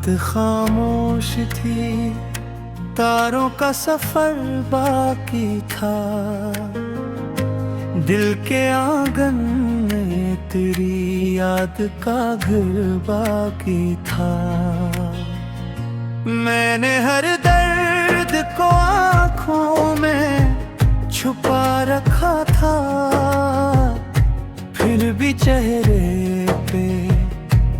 खामोश थी, तारों का सफर बाकी था। दिल के आंगन में तेरी याद का घर बाकी था। मैंने हर दर्द को आँखों में छुपा रखा था, फिर भी चेहरे पे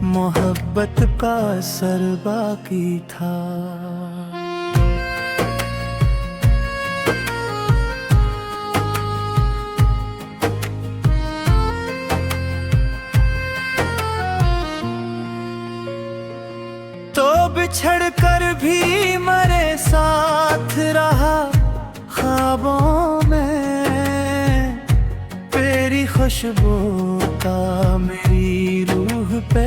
मोहब्बत का असर बाकी था। तो बिछड़ कर भी मेरे साथ रहा ख्वाबों में, तेरी खुशबू का मेरी रूह पे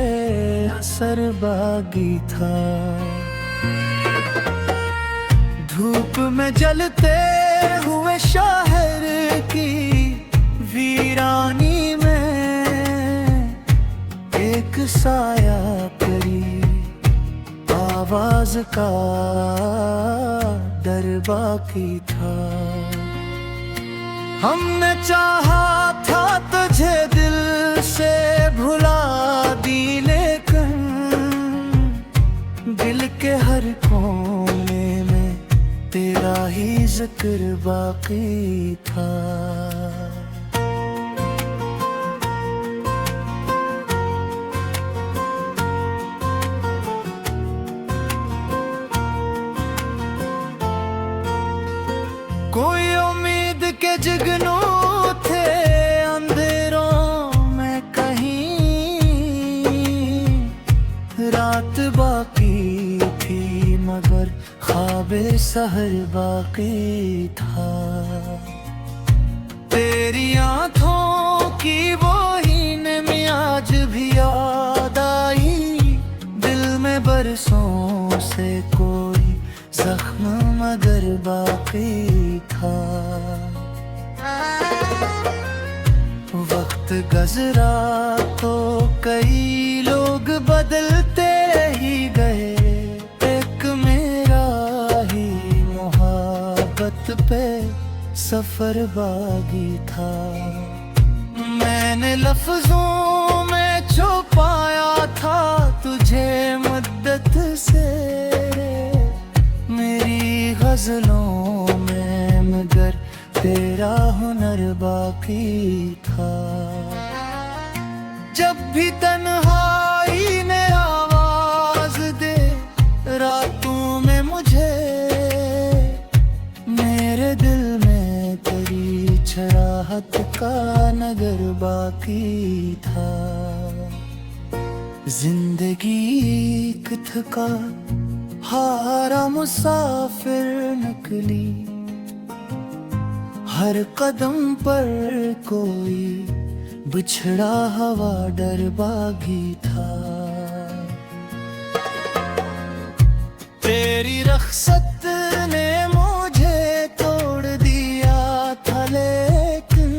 असर बाकी था। धूप में जलते हुए शहर की वीरानी में एक साया करीब आवाज का डर बाकी था। हमने चाहा था तुझे दिल से भुला दी, लेकिन दिल के हर कोने में तेरा ही जिक्र बाकी था। कोई उम्मीद के जुगनू थे अंधेरों में कहीं, रात बाकी थी मगर ख्वाबे सहर बाकी था। तेरी आँखों की वो हीन में आज भी याद आई, दिल में बरसों से कोई जख्म मगर बाकी था। वक्त गुज़रा तो कई लोग बदलते ही गए, एक मेरा ही मोहब्बत पे सफर बाकी था। मैंने लफ्जों में छुपाया था तुझे मुद्दत से, मेरी गजलों में मगर तेरा हुनर बाकी था। जब भी तन्हाई ने आवाज दे रातों में मुझे, मेरे दिल में तेरी छराहट का नगर बाकी था। जिंदगी एक थका हारा मुसाफिर निकली, हर कदम पर कोई बिछड़ा हवा डर बागी था। तेरी रख्सत ने मुझे तोड़ दिया था, लेकिन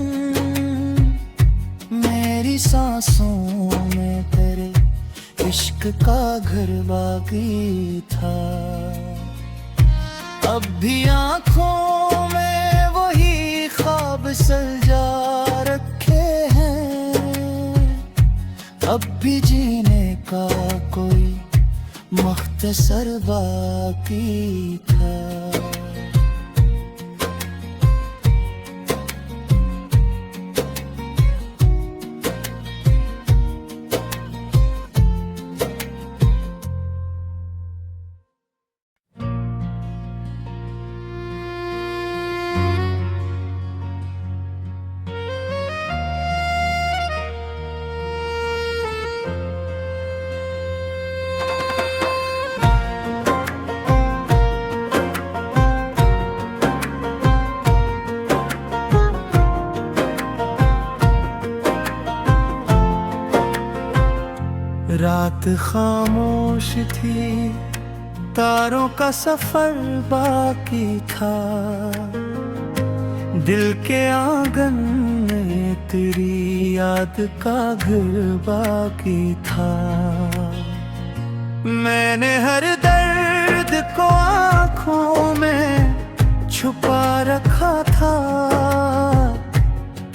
मेरी सांसों में तेरे इश्क का घर बाकी था। अब भी आँखों में वही ख्वाब सजा रखे हैं, अब भी जीने का कोई मुख्तसर बाकी था। रात खामोश थी, तारों का सफर बाकी था। दिल के आंगन में तेरी याद का घर बाकी था। मैंने हर दर्द को आँखों में छुपा रखा था,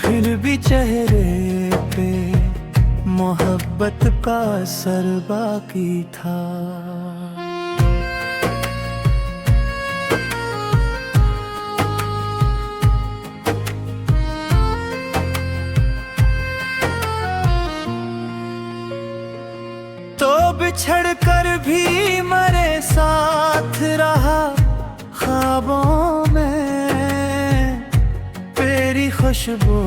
फिर भी चेहरे पे मोहब्बत का असर बाकी था। तो बिछड़ कर भी मरे साथ रहा ख्वाबों में, तेरी खुशबू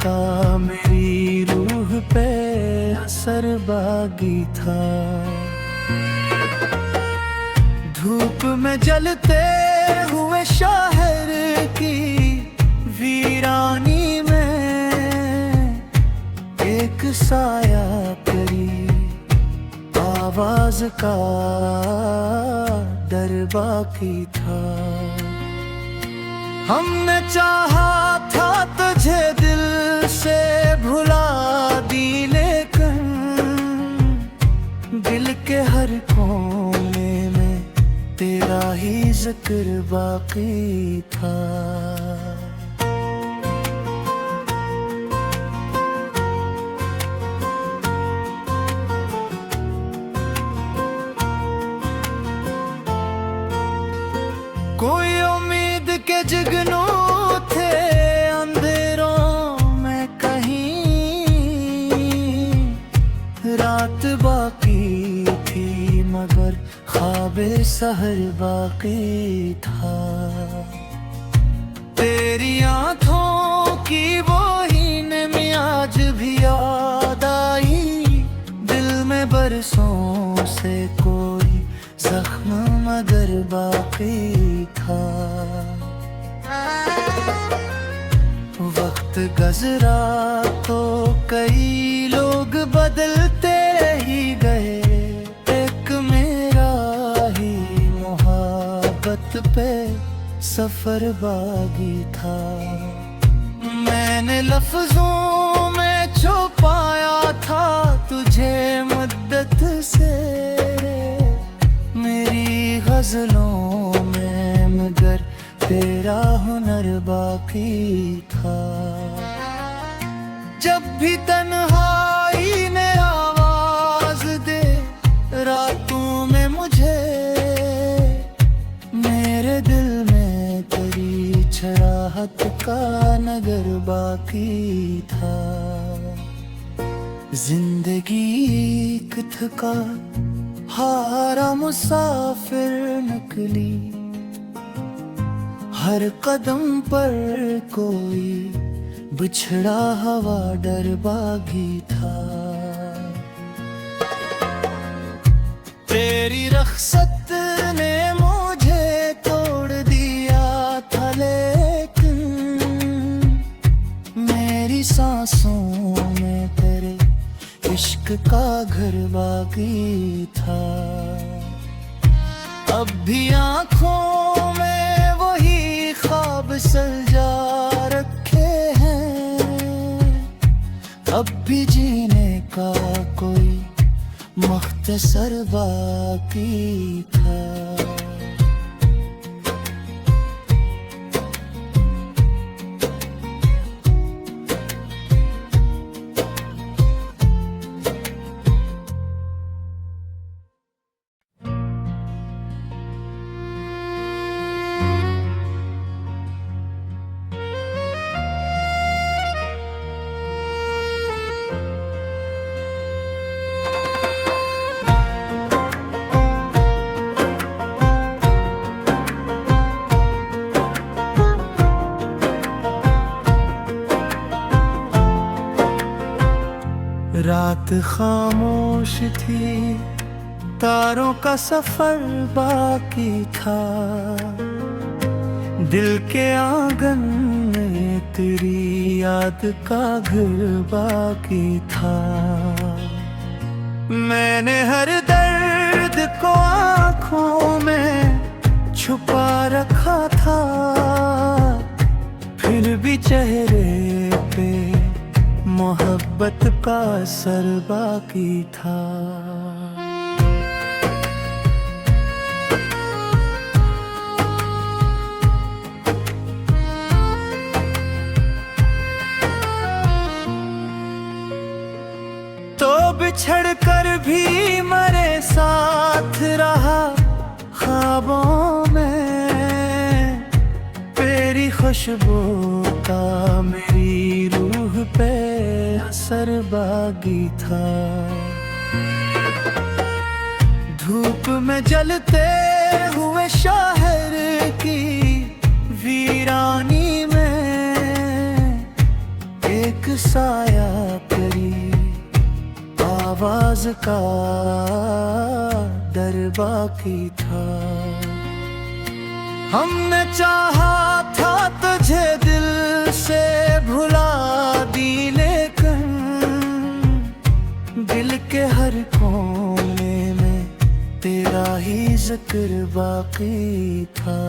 का मेरी रूह पे असर बागी था। धूप में जलते हुए शहर की वीरानी में एक साया करी आवाज का डर बाकी था। हमने चाहा था तुझे दिल से भुला दी, लेकिन दिल के हर कोने में तेरा ही जिक्र बाकी था। कोई उम्मीद के जुगनू थे अंधेरों में कहीं, रात बाकी थी मगर ख्वाबे सहर बाकी था। तेरी आँखों की वो ही आज भी याद आई, दिल में बरसों से कोई जख्म मगर बाकी था। वक्त गुज़रा तो कई लोग बदलते ही गए, एक मेरा ही मोहब्बत पे सफर बागी था। मैंने लफ्जों में छुपाया था तुझे मुद्दत से, मेरी गज़लों में मगर तेरा हुनर बाकी था। जब भी तन्हाई ने आवाज दे रातों में मुझे, मेरे दिल में तेरी छराहट का नगर बाकी था। जिंदगी एक थका हारा मुसाफिर निकली, हर कदम पर कोई बिछड़ा हवा डर बागी था। तेरी रख्सत ने मुझे तोड़ दिया था, लेकिन मेरी सांसों में तेरे इश्क का घर बाकी था। अब भी आँखों में वही ख्वाब सजा रखे हैं, अब भी जीने का कोई मुख्तसर बाकी था। रात खामोश थी, तारों का सफर बाकी था। दिल के आंगन में तेरी याद का घर बाकी था। मैंने हर दर्द को आँखों में छुपा रखा था, फिर भी चेहरे पे मोहब्बत का असर बाकी था। रहा ख्वाबों में, तेरी खुशबू का मेरी रूह पे असर बागी था। धूप में जलते हुए शहर की वीरानी में एक साया करीब आवाज का डर बाकी था। हमने चाहा था तुझे दिल से भुला दी, लेकिन दिल के हर कोने में तेरा ही जिक्र बाकी था।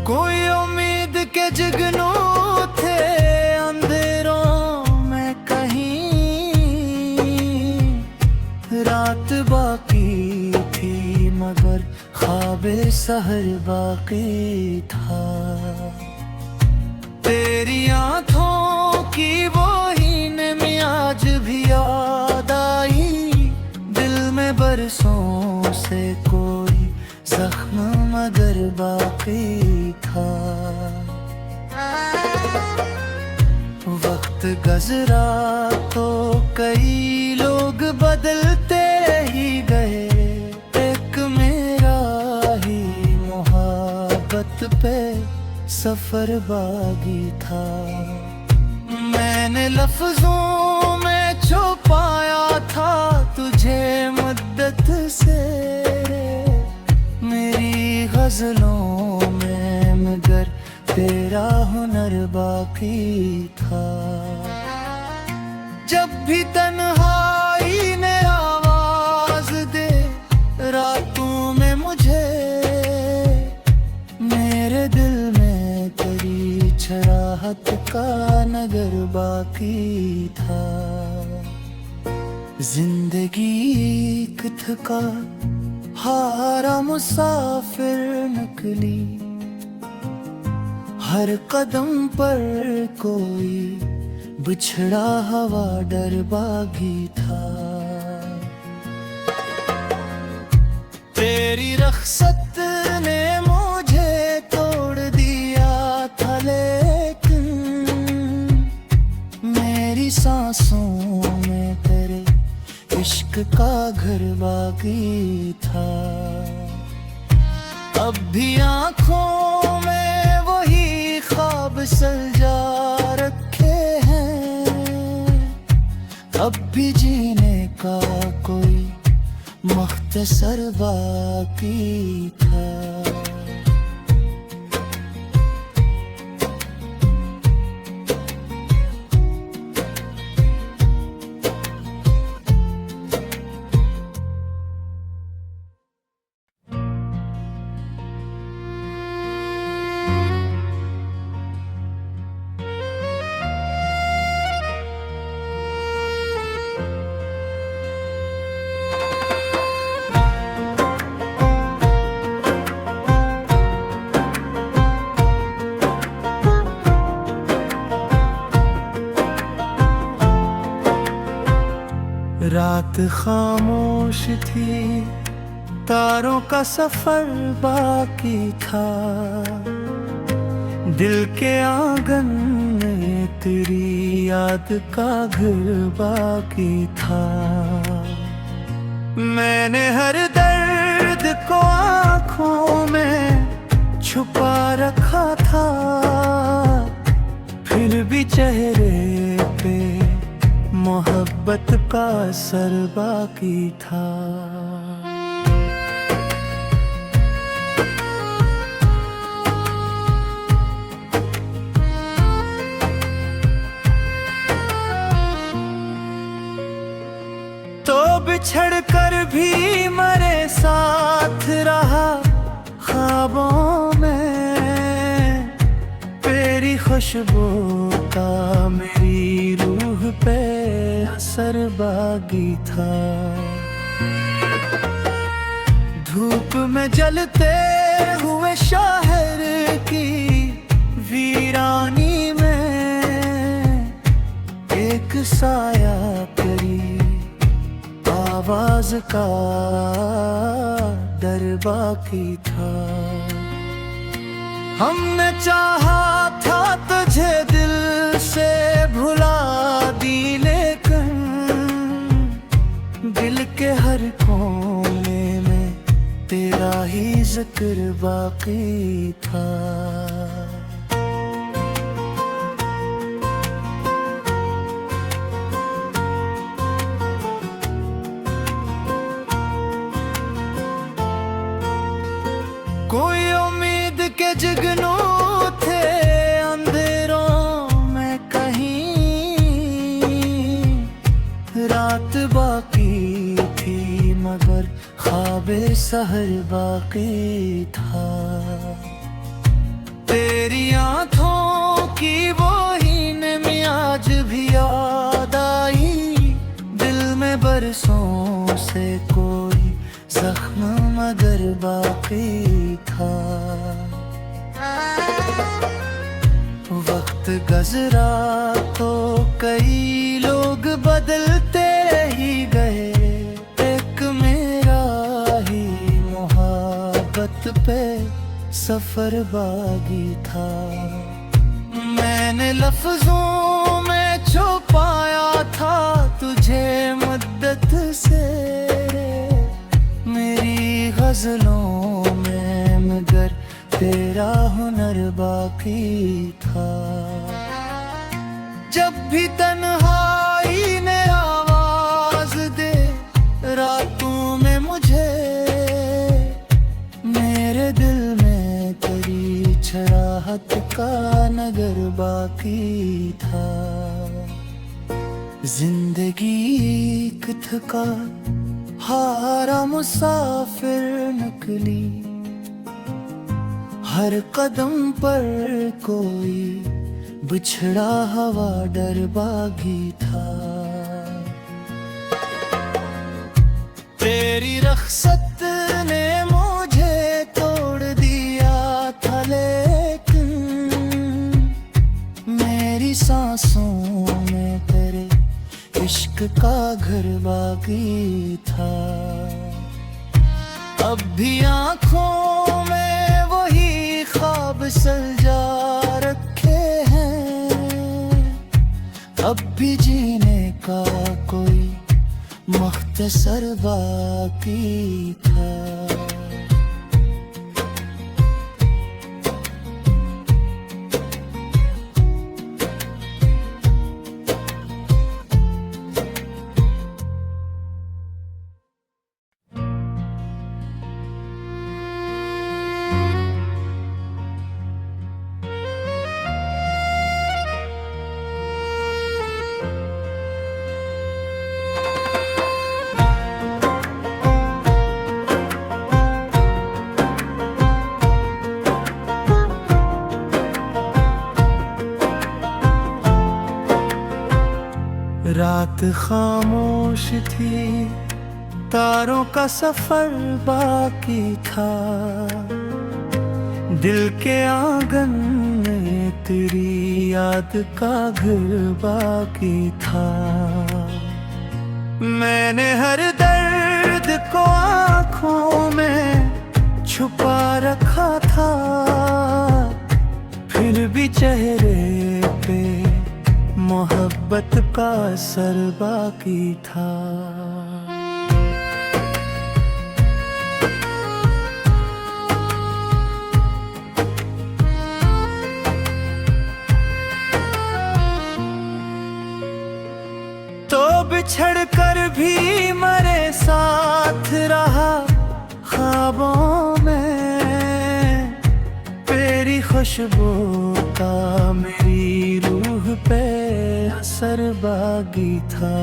कोई उम्मीद के जुगनू थे अंधेरों में कहीं, रात बाकी थी मगर ख्वाबे सहर बाकी था। तेरी आंखों की वो हीन में आज भी याद आई, दिल में बरसों से कोई जख्म मगर बाकी था। वक्त गुज़रा तो कई लोग बदलते ही गए, एक मेरा ही मोहब्बत पे सफर बागी था। मैंने लफ्जों में छुपाया था तुझे मुद्दत से, मेरी गजलों में मगर तेरा हुनर बाकी था। जब भी तन्हाई ने आवाज दे रातों में मुझे, मेरे दिल में तेरी छराहट का नगर बाकी था। जिंदगी एक थका हारा मुसाफिर निकली, हर कदम पर कोई बिछड़ा हवा डर बागी था। तेरी रख्सत ने मुझे तोड़ दिया था, लेकिन मेरी सांसों में तेरे इश्क का घर बाकी था। अब भी आँखों में वही ख्वाब सजा रखे हैं, अब भी जीने का कोई मुख्तसर बाकी था। रात खामोश थी, तारों का सफर बाकी था। दिल के आंगन में तेरी याद का घर बाकी था। मैंने हर दर्द को आँखों में छुपा रखा था, फिर भी चेहरे पे मोहब्बत का असर बाकी था। तो बिछड़ कर भी मरे साथ रहा ख्वाबों में, तेरी खुशबू का मेरी रूह पे असर बागी था। धूप में जलते हुए शहर की वीरानी में एक साया करीब आवाज का डर बाकी था। हमने चाहा था तुझे दिल से भुला दी, लेकिन दिल के हर कोने में तेरा ही जिक्र बाकी था। कोई उम्मीद के जुगनू थे अंधेरों में कहीं, रात बाकी थी मगर ख्वाबे सहर बाकी था। तेरी आँखों की वो हीन में आज भी याद आई, दिल में बरसों से कोई जख्म मगर बाकी था। वक्त गुज़रा तो कई लोग बदलते ही गए, एक मेरा ही मोहब्बत पे सफर बागी था। मैंने लफ्जों में छुपाया था तुझे मुद्दत से, मेरी गज़लों में मगर तेरा हुनर बाकी था। जब भी तन्हाई ने आवाज दे रातों में मुझे, मेरे दिल में तेरी छराहट का नगर बाकी था। जिंदगी एक थका हारा मुसाफिर निकली, हर कदम पर कोई बिछड़ा हवा डर बागी था। तेरी रख्सत ने मुझे तोड़ दिया था, लेकिन मेरी सांसों में तेरे इश्क का घर बाकी था। अब भी आँखों में वही ख्वाब सजा रखे हैं, अब भी जीने का कोई मुख्तसर बाकी था। रात खामोश थी, तारों का सफर बाकी था। दिल के आंगन में तेरी याद का घर बाकी था। मैंने हर दर्द को आँखों में छुपा रखा था, फिर भी चेहरे पे मोहब्बत का असर बाकी था। तो बिछड़ कर भी मरे साथ रहा ख्वाबों में, तेरी खुशबू का मेरी रूह पे असर बागी था।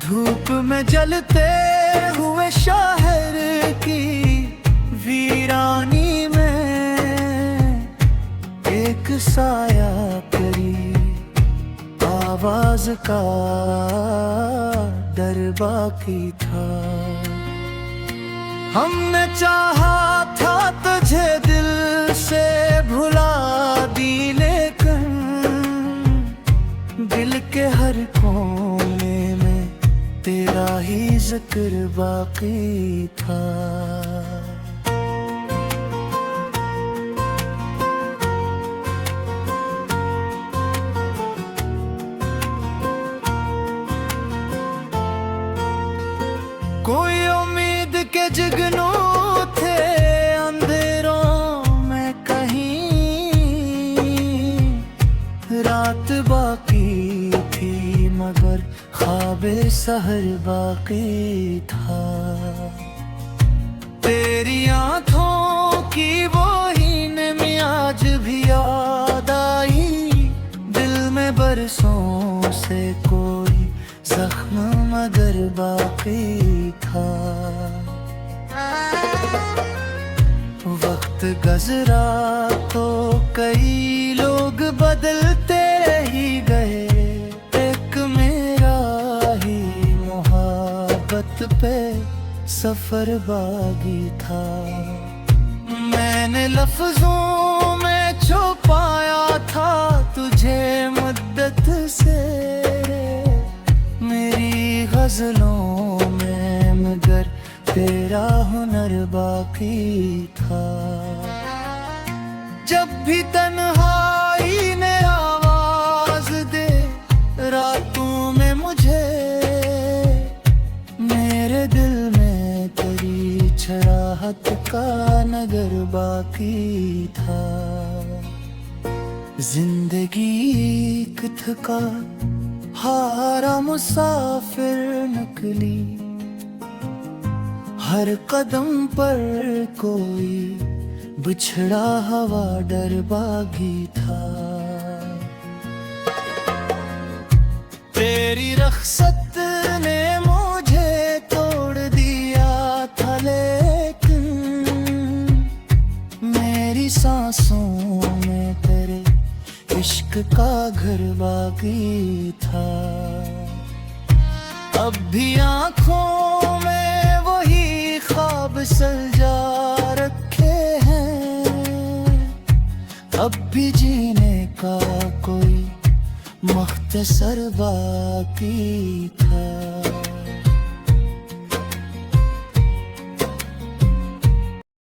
धूप में जलते हुए शहर की वीरानी में एक साया करीब आवाज का डर बाकी था। हमने चाहा था तुझे दिल से भुला दी, लेकिन दिल के हर कोने में तेरा ही जिक्र बाकी था। कोई उम्मीद के जुगनू थे अंधेरों में कहीं, रात बाकी थी मगर ख्वाबे सहर बाकी था। तेरी आँखों की वो हीन में आज भी याद आई, दिल में बरसों से कोई जख्म मगर बाकी था। वक्त गुज़रा तो कई लोग बदलते ही गए, एक मेरा ही मोहब्बत पे सफर बागी था। मैंने लफ्जों में छुपाया था तुझे मुद्दत से, मेरी गज़लों में मगर तेरा हुनर बाकी था। जब भी तन्हाई ने आवाज दे रातों में मुझे, मेरे दिल में तेरी छराहट का नगर बाकी था। जिंदगी एक थका हारा मुसाफिर निकली, हर कदम पर कोई बिछड़ा हवा डर बागी था। तेरी रख्सत ने मुझे तोड़ दिया था, लेकिन मेरी सांसों में तेरे इश्क का घर बाकी था। अब भी आँखों में वही ख्वाब सजा रखे हैं, अब भी जीने का कोई मुख्तसर बाकी था।